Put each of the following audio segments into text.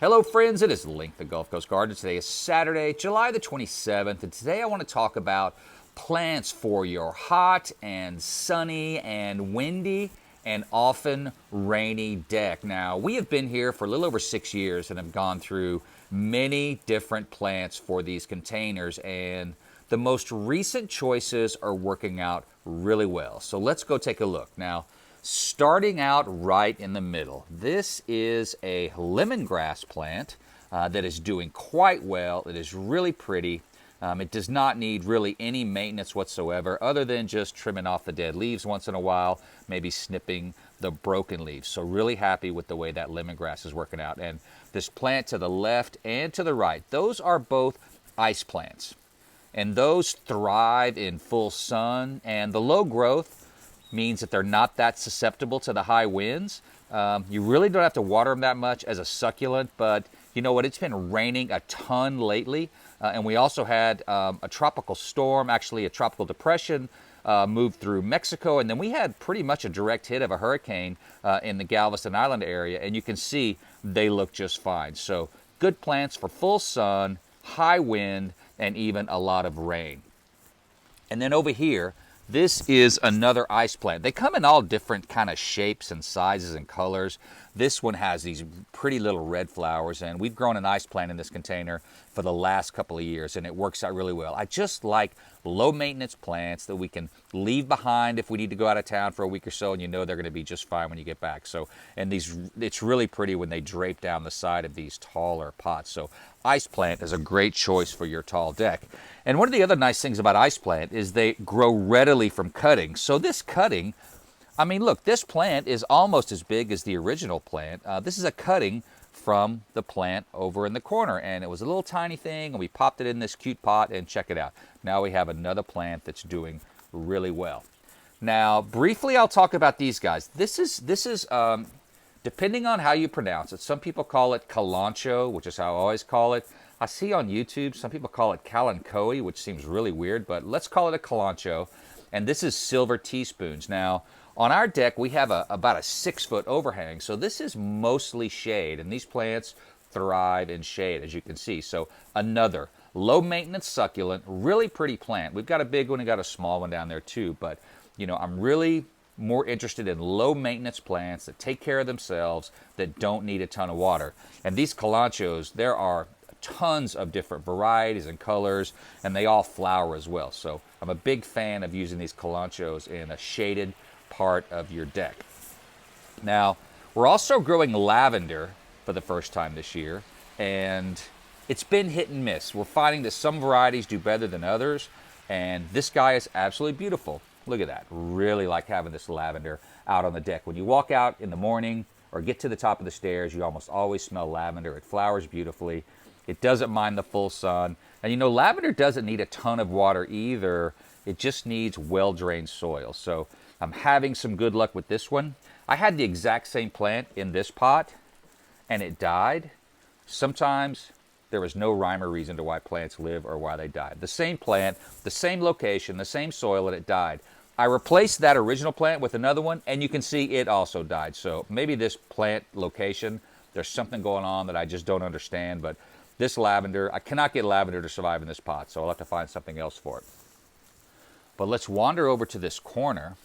Hello friends, it is Link, the Gulf Coast Gardener. Today is Saturday, July the 27th, and today I want to talk about plants for your hot and sunny and windy and often rainy deck. Now, we have been here for a little over 6 years and have gone through many different plants for these containers, and the most recent choices are working out really well. So let's go take a look. Now, starting out right in the middle, this is a lemongrass plant that is doing quite well. It is really pretty. It does not need really any maintenance whatsoever other than just trimming off the dead leaves once in a while, maybe snipping the broken leaves. So really happy with the way that lemongrass is working out. And this plant to the left and to the right, those are both ice plants. And those thrive in full sun, and the low growth means that they're not that susceptible to the high winds. You really don't have to water them that much as a succulent, but you know what? It's been raining a ton lately, and we also had a tropical storm, actually a tropical depression, move through Mexico, and then we had pretty much a direct hit of a hurricane in the Galveston Island area, and you can see they look just fine. So good plants for full sun, high wind, and even a lot of rain. And then over here, this is another ice plant. They come in all different kind of shapes and sizes and colors. This one has these pretty little red flowers, and we've grown an ice plant in this container for the last couple of years, and it works out really well. I just like low maintenance plants that we can leave behind if we need to go out of town for a week or so, and you know they're going to be just fine when you get back. So, and these, it's really pretty when they drape down the side of these taller pots. So ice plant is a great choice for your tall deck. And one of the other nice things about ice plant is they grow readily from cutting. So this cutting, I mean, look, this plant is almost as big as the original plant. This is a cutting from the plant over in the corner, and it was a little tiny thing, and we popped it in this cute pot, and check it out. Now we have another plant that's doing really well. Now, briefly, I'll talk about these guys. This is depending on how you pronounce it. Some people call it kalanchoe, which is how I always call it. I see on YouTube some people call it kalanchoe, which seems really weird, but let's call it a kalanchoe. And this is silver teaspoons. Now, on our deck, we have about a 6-foot overhang, so this is mostly shade, and these plants thrive in shade, as you can see. So another low-maintenance succulent, really pretty plant. We've got a big one and got a small one down there too, but you know, I'm really more interested in low-maintenance plants that take care of themselves, that don't need a ton of water. And these kalanchoes, there are tons of different varieties and colors, and they all flower as well. So I'm a big fan of using these kalanchoes in a shaded part of your deck. Now, we're also growing lavender for the first time this year, and it's been hit and miss. We're finding that some varieties do better than others, and this guy is absolutely beautiful. Look at that. Really like having this lavender out on the deck. When you walk out in the morning or get to the top of the stairs, you almost always smell lavender. It flowers beautifully. It doesn't mind the full sun. And you know, lavender doesn't need a ton of water either. It just needs well-drained soil. So I'm having some good luck with this one. I had the exact same plant in this pot, and it died. Sometimes there was no rhyme or reason to why plants live or why they died. The same plant, the same location, the same soil, and it died. I replaced that original plant with another one, and you can see it also died. So maybe this plant location, there's something going on that I just don't understand, but this lavender, I cannot get lavender to survive in this pot, so I'll have to find something else for it. But let's wander over to this corner,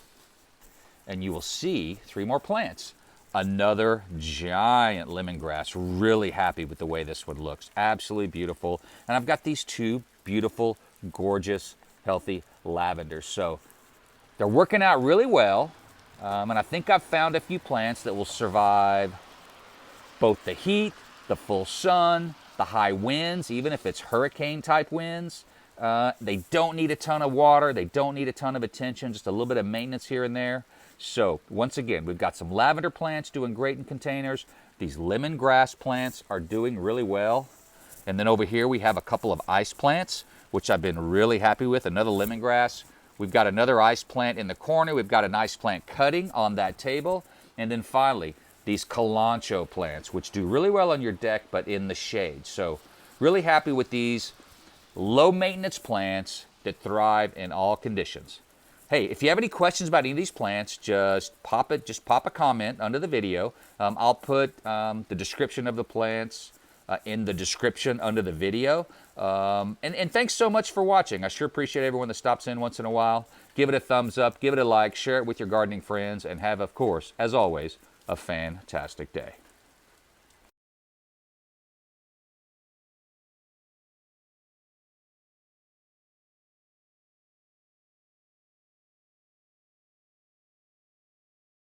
and you will see 3 more plants. Another giant lemongrass. Really happy with the way this one looks. Absolutely beautiful. And I've got these 2 beautiful, gorgeous, healthy lavenders. So they're working out really well. And I think I've found a few plants that will survive both the heat, the full sun, the high winds, even if it's hurricane type winds. They don't need a ton of water. They don't need a ton of attention, just a little bit of maintenance here and there. So once again, we've got some lavender plants doing great in containers. These lemongrass plants are doing really well. And then over here we have a couple of ice plants, which I've been really happy with. Another lemongrass. We've got another ice plant in the corner. We've got an ice plant cutting on that table. And then finally, these kalanchoe plants, which do really well on your deck, but in the shade. So really happy with these low maintenance plants that thrive in all conditions. Hey, if you have any questions about any of these plants, just pop a comment under the video. I'll put the description of the plants, in the description under the video. And thanks so much for watching. I sure appreciate everyone that stops in once in a while. Give it a thumbs up, give it a like, share it with your gardening friends, and have, of course, as always, a fantastic day.